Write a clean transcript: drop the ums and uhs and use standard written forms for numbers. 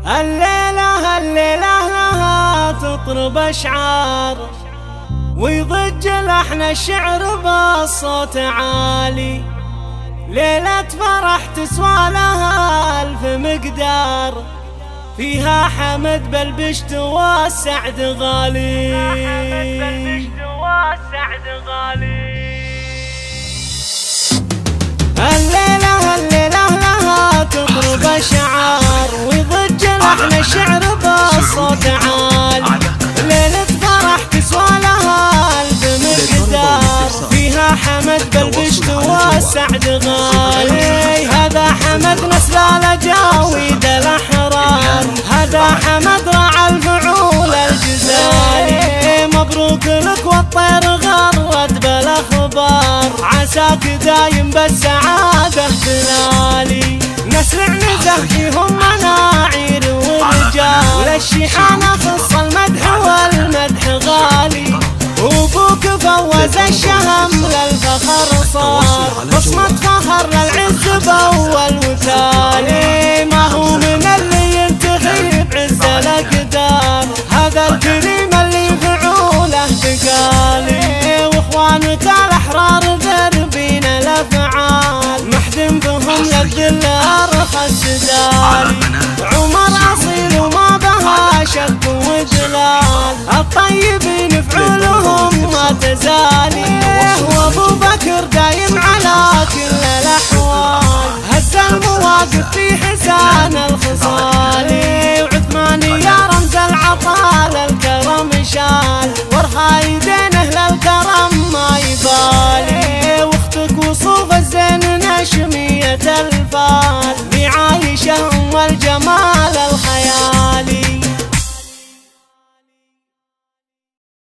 الليلة لها تطرب أشعار ويضج لحن الشعر بالصوت عالي. ليلة فرح تسوى لها ألف مقدار، فيها حمد بالبشت والسعد غالي. الليلة لها تطرب أشعار ويضج لحن الشعر بالصوت عالي. ليلة فرح تسوى لها ألف مقدار، فيها حمد بالبشت والسعد غالي. هذا حمد نسل الأجاويد الأحرار، هذا حمد راعى الفعول الجزالي. مبروك لك والطير غرد بالأخبار، عساك دايم بالسعادة تلالي. نسرع نزه فيهم مناعير ورجال، وللشيحان خص المدح والمدح غالي. وابوك فوز الشهم للفخر صار، بصمة فخر للعز بأول وتالي. ما هو من اللي ينتهي بعز الأقدار، هذا الكريم اللي فعوله بقالي. واخوانك الأحرار دربين الأفعال، محدم بهم للذل أرخص دالي. عمر أصيل وما بها شك وجلال، الطيبين فعولهم ما تزالي. وابو بكر دايم على كل الأحوال، هز المواقف في حسان الخصال. وعثمان يا رمز العطاء للكرم شال، ورخا يدينه للكرم ما يبالي. واختك وصوف الزين نشمية الفال، بعايشة أم الجمال